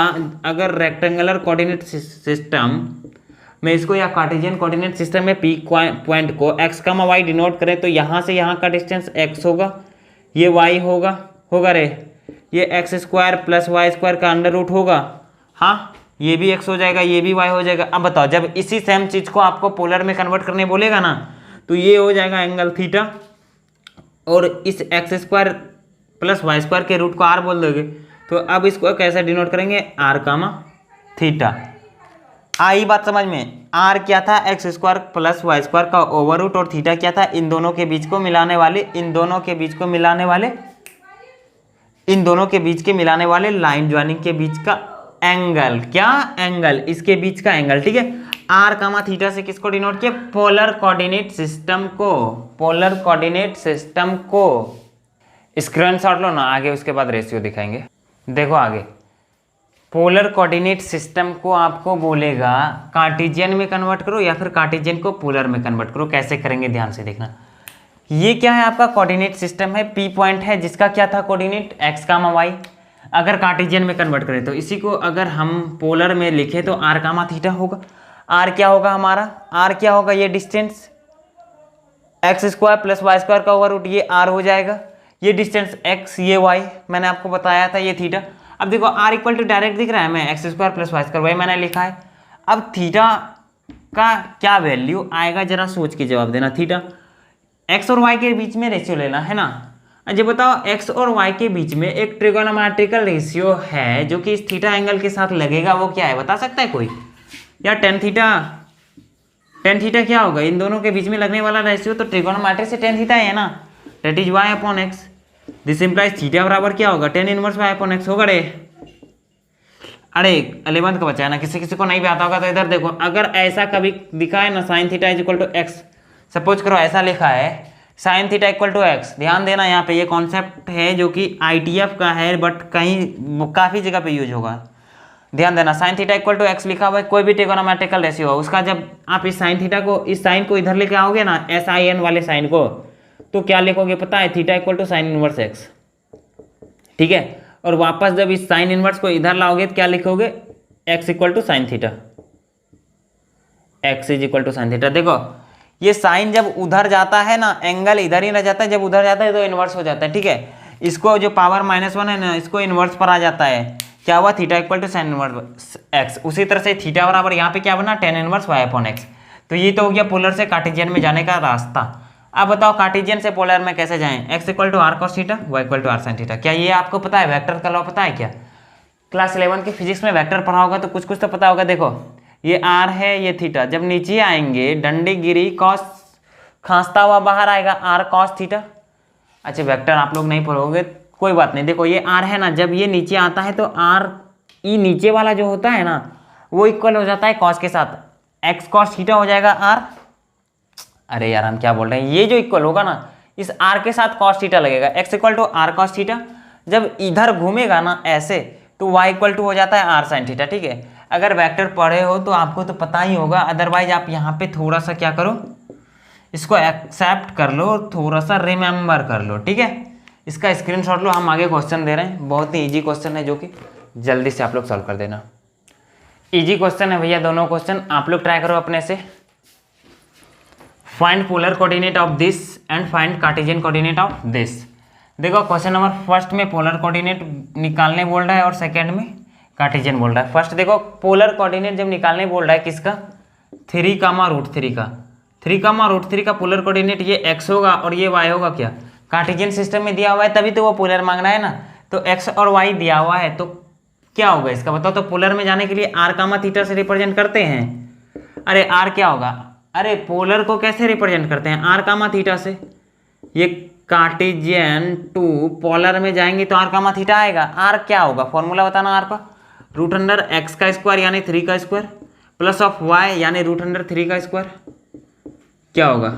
अगर रेक्टेंगुलर कोऑर्डिनेट सिस्टम में इसको या कार्टेशियन कोऑर्डिनेट सिस्टम में पी पॉइंट को x, y डिनोट करें, तो यहाँ से यहाँ का डिस्टेंस x होगा, ये y होगा रे, ये x² + y² का अंडर रूट होगा, हाँ ये भी x हो जाएगा, ये भी y हो जाएगा। अब बताओ जब इसी सेम चीज को आपको पोलर में कन्वर्ट करने बोलेगा ना, तो ये हो जाएगा एंगल थीटा, और इस x² + y² के रूट को r बोल दोगे, तो अब इसको कैसे डिनोट करेंगे, r, थीटा। आई बात समझ में, r क्या था, x² + y² का ओवर रूट, और थीटा क्या था, इन दोनों के बीच को मिलाने वाले, इन दोनों के बीच के मिलाने वाले लाइन ज्वाइनिंग के बीच का एंगल, क्या एंगल, इसके बीच का एंगल, ठीक है। r, थीटा से किसको डिनोट किया, पोलर कोऑर्डिनेट सिस्टम को। स्क्रीनशॉट लो ना, आगे उसके बाद रेशियो दिखाएंगे। देखो आगे, पोलर कोऑर्डिनेट सिस्टम को आपको बोलेगा कार्टेशियन में कन्वर्ट करो या फिर कार्टेशियन को पोलर में कन्वर्ट करो, कैसे करेंगे ध्यान से देखना। ये क्या है, आपका कोऑर्डिनेट सिस्टम है, P पॉइंट है जिसका क्या था कोऑर्डिनेट x, y। अगर कार्टेशियन में कन्वर्ट करें तो इसी को अगर हम पोलर में लिखे तो r, थीटा होगा। r क्या होगा हमारा, r क्या होगा, ये डिस्टेंस x² + y² का ओवर रूट, ये r हो जाएगा, ये डिस्टेंस x, ये y मैंने आपको बताया था, ये थीटा। अब देखो r = डायरेक्ट दिख रहा है, मैं x² + y² वही मैंने लिखा है। अब थीटा का क्या वैल्यू आएगा, जरा सोच के जवाब देना। थीटा x और y के बीच में रेशियो लेना है ना। अच्छा बताओ, x और y के बीच में एक ट्रिगोनोमेट्रिकल रेशियो है जो कि इस थीटा एंगल के साथ लगेगा, वो क्या है बता सकता है कोई, या tan थीटा, टेन थीटा क्या होगा, इन दोनों के बीच में लगने वाला रेशियो तो ट्रिगोनोमेट्री से टेन थीटा है ना, that is y upon x. This implies theta बराबर क्या होगा, tan inverse y upon x होगा रे। अरे 11th का बच्चा है ना, किसी किसी को नहीं भी आता होगा तो इधर देखो, अगर ऐसा कभी दिखा है ना sine theta is equal to x, suppose करो ऐसा लिखा है sine theta equal to x, ध्यान देना यहाँ पे ये कॉन्सेप्ट है जो कि ITF का है बट कहीं काफ़ी जगह पे यूज होगा, ध्यान देना। Sine theta equal to x लिखा हुआ है, कोई भी ट्रिगोनोमेट्रिकल रेशियो हो उसका, जब आप इस साइन थीटा को, इस साइन को इधर लेके आओगे ना SIN वाले साइन को, तो क्या लिखोगे पता है, theta equal to sine inverse x, ठीक है। और वापस जब इस साइन इनवर्स को इधर लाओगे तो क्या लिखोगे, x equal to sine theta, x is equal to sine theta. देखो ये साइन जब उधर जाता है ना, एंगल इधर ही रह जाता है, जब उधर जाता है तो इनवर्स हो जाता है, ठीक है। इसको जो पावर -1 है ना, इसको इनवर्स पर आ जाता है, क्या हुआ, theta equal to sine inverse x. उसी तरह से थीटा बराबर यहाँ पे क्या बना, tan inverse y upon x. तो ये तो हो गया पोलर से कार्टेशियन में जाने का रास्ता। अब बताओ कार्टेशियन से पोलर में कैसे जाएं, x equal to r cos theta, y equal to r sine theta. क्या ये आपको पता है, वेक्टर का लॉ पता है क्या, क्लास 11 की फिजिक्स में वेक्टर पढ़ा होगा तो कुछ कुछ तो पता होगा। देखो ये आर है, ये थीटा, जब नीचे आएंगे डंडी गिरी कॉस खांसता हुआ बाहर आएगा, आर कॉस थीटा। अच्छा वेक्टर आप लोग नहीं पढ़ोगे कोई बात नहीं, देखो ये आर है ना, जब ये नीचे आता है तो आर ई नीचे वाला जो होता है ना वो इक्वल हो जाता है कॉस के साथ, एक्स कॉस थीटा हो जाएगा आर। अरे यार हम क्या बोल रहे हैं, ये जो इक्वल होगा ना इस आर के साथ कॉस थीटा लगेगा, x equal to r cos theta. जब इधर घूमेगा ना ऐसे तो वाई इक्वल टू हो जाता है आर साइन थीटा, ठीक है। अगर वेक्टर पढ़े हो तो आपको तो पता ही होगा, अदरवाइज आप यहाँ पे थोड़ा सा क्या करो, इसको एक्सेप्ट कर लो, थोड़ा सा रिमेंबर कर लो, ठीक है। इसका स्क्रीनशॉट लो, हम आगे क्वेश्चन दे रहे हैं, बहुत ही इजी क्वेश्चन है जो कि जल्दी से आप लोग सॉल्व कर देना। इजी क्वेश्चन है भैया दोनों क्वेश्चन, आप लोग ट्राई करो अपने से। Find polar coordinate of this and find Cartesian coordinate of this. देखो क्वेश्चन नंबर फर्स्ट में पोलर कोऑर्डिनेट निकालने बोल रहा है और सेकंड में कार्टेशियन बोल रहा है। फर्स्ट देखो पोलर कोऑर्डिनेट जब निकालने बोल रहा है किसका, 3 कामा रूट 3 का, 3 कामा रूट 3 का पोलर कोऑर्डिनेट ये x होगा और ये y होगा। क्या कार्टेशियन सिस्टम में दिया हुआ है तभी तो वो पोलर मांग रहा है ना, तो x और y दिया हुआ है तो क्या होगा इसका बताओ। तो पोलर में जाने के लिए r कामा थीटा से रिप्रेजेंट करते हैं। अरे r क्या होगा, अरे पोलर को कैसे रिप्रेजेंट करते हैं, r कामा थीटा से। ये कार्टेशियन टू पोलर में जाएंगे तो r कामा थीटा आएगा। r क्या होगा, फॉर्मूला बताना r का, रूट अंडर x का स्क्वायर यानी 3 का स्क्वायर प्लस ऑफ y यानी रूट अंडर 3 का स्क्वायर, क्या होगा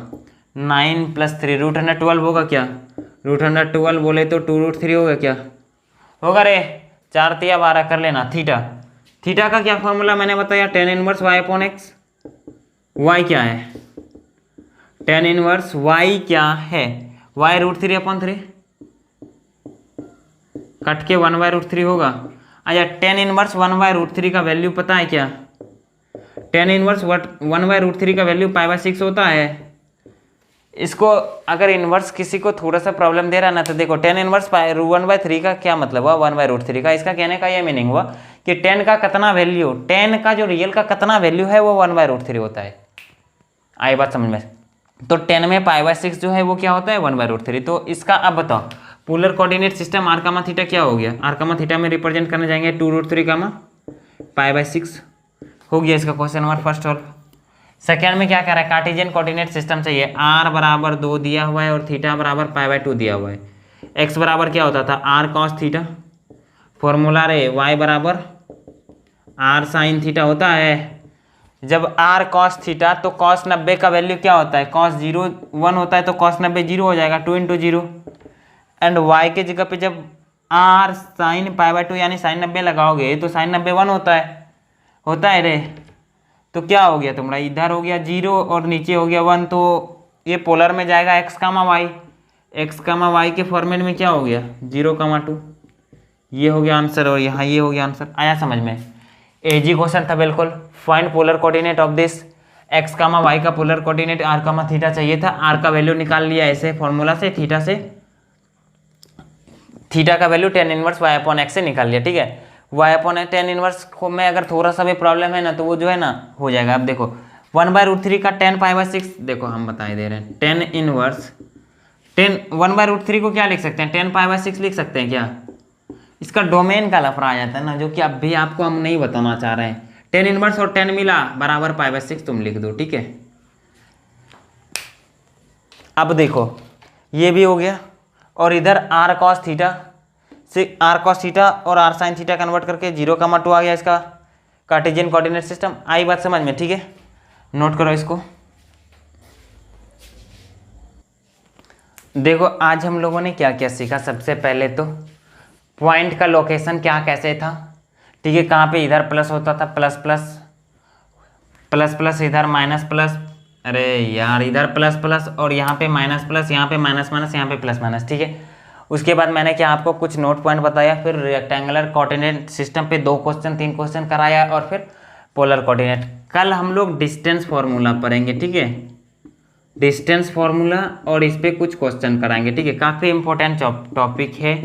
9 + 3 रूट अंडर 12 होगा। क्या रूट अंडर 12 बोले तो 2 रूट 3 होगा, क्या होगा रे, 4 तिया 12 कर लेना। थीटा, थीटा का क्या फॉर्मूला मैंने बताया, tan inverse y upon x. Y क्या है, टेन इनवर्स वाई क्या है, वाई रूट 3 अपॉन 3, कट के 1/√3 होगा। अच्छा टेन इनवर्स 1/√3 का वैल्यू पता है क्या, टेन इनवर्स 1/√3 का वैल्यू π/6 होता है। इसको अगर इनवर्स किसी को थोड़ा सा प्रॉब्लम दे रहा है ना तो देखो टेन इनवर्स 1/3 का क्या मतलब हुआ, 1/√3 का। इसका कहने का ये मीनिंग हुआ कि टेन का कितना वैल्यू, टेन का जो रियल का कितना वैल्यू है वो 1/√3 होता है। आई बात समझ में, तो 10 में π/6 जो है वो क्या होता है 1/√3। तो इसका अब बताओ polar coordinate system r comma theta क्या हो गया, आर कामा थीटा में रिप्रेजेंट करने जाएंगे 2√3 कामा π/6 हो गया इसका question number first solve. Second में क्या कह रहा है, कार्टेशियन कोऑर्डिनेट सिस्टम चाहिए, आर बराबर 2 दिया हुआ है और थीटा बराबर π/2 दिया हुआ है। एक्स बराबर क्या होता था आर कॉस थीटा, फॉर्मूला रे वाई बराबर आर साइन थीटा होता है। जब आर कॉस थीटा तो कॉस 90 का वैल्यू क्या होता है, कॉस 0 1 होता है तो कॉस 90 0 हो जाएगा, 2 × 0। एंड वाई के जगह पे जब आर साइन π/2 यानी साइन 90 लगाओगे तो साइन 90 1 होता है रे। तो क्या हो गया तुम्हारा, इधर हो गया 0 और नीचे हो गया 1, तो ये पोलर में जाएगा x comma Y, x comma Y के फॉर्मेट में क्या हो गया 0,2, ये हो गया आंसर और यहाँ ये हो गया आंसर। आया समझ में, इजी क्वेश्चन था बिल्कुल। Find polar coordinate of this, x comma y का polar coordinate r comma theta चाहिए था, r का वैल्यू निकाल लिया ऐसे फॉर्मूला से, थीटा से, थीटा का value tan inverse y upon x से निकाल लिया, ठीक है। वाई अपॉन टेन इनवर्स को में अगर थोड़ा सा भी प्रॉब्लम है ना तो वो जो है ना हो जाएगा। अब देखो 1/√3 का 10 π/6, देखो हम बताए दे रहे हैं 10 इनवर्स 1/√3 को क्या लिख सकते हैं 10 π/6 लिख सकते हैं क्या, इसका डोमेन का लफड़ा आ जाता है ना, जो कि अभी आपको हम नहीं बताना चाह रहे हैं। 10 इनवर्स और 10 मिला बराबर π/6 तुम लिख दो, ठीक है। अब देखो ये भी हो गया, और इधर आर कॉस थीटा से आर कॉस थीटा और आर साइन थीटा कन्वर्ट करके 0,2 आ गया इसका कार्टेशियन कोऑर्डिनेट सिस्टम। आई बात समझ में? ठीक है, नोट करो इसको। देखो आज हम लोगों ने क्या क्या सीखा। सबसे पहले तो पॉइंट का लोकेशन क्या कैसे था, ठीक है, कहाँ पे इधर प्लस होता था, प्लस प्लस प्लस प्लस, इधर माइनस प्लस, अरे यार इधर प्लस प्लस और यहाँ पे माइनस प्लस, यहाँ पे माइनस माइनस, यहाँ पे प्लस माइनस, ठीक है। उसके बाद मैंने क्या आपको कुछ नोट पॉइंट बताया, फिर रेक्टेंगुलर कोऑर्डिनेट सिस्टम पे 2 क्वेश्चन 3 क्वेश्चन कराया, और फिर पोलर कोऑर्डिनेट। कल हम लोग डिस्टेंस फॉर्मूला पढ़ेंगे, ठीक है, डिस्टेंस फॉर्मूला, और इस पर कुछ क्वेश्चन कराएंगे, ठीक है। काफ़ी इंपॉर्टेंट टॉपिक है।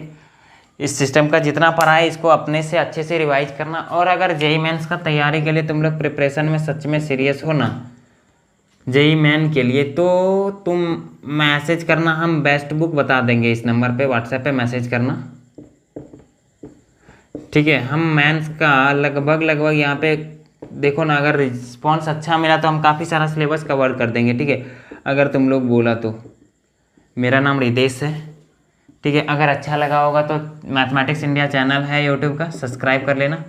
इस सिस्टम का जितना पढ़ा है इसको अपने से अच्छे से रिवाइज करना। और अगर जेईई मेंस का तैयारी के लिए तुम लोग प्रिपरेशन में सच में सीरियस हो ना जेईई मेन के लिए, तो तुम मैसेज करना, हम बेस्ट बुक बता देंगे इस नंबर पे, व्हाट्सएप पे मैसेज करना, ठीक है। हम मेंस का लगभग यहाँ पे देखो ना, अगर रिस्पॉन्स अच्छा मिला तो हम काफ़ी सारा सिलेबस कवर कर देंगे, ठीक है, अगर तुम लोग बोला तो। मेरा नाम रितेश है, ठीक है। अगर अच्छा लगा होगा तो मैथमेटिक्स इंडिया चैनल है यूट्यूब का, सब्सक्राइब कर लेना।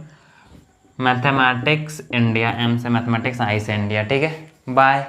मैथमेटिक्स इंडिया, एम से मैथमेटिक्स, आई से इंडिया, ठीक है। बाय।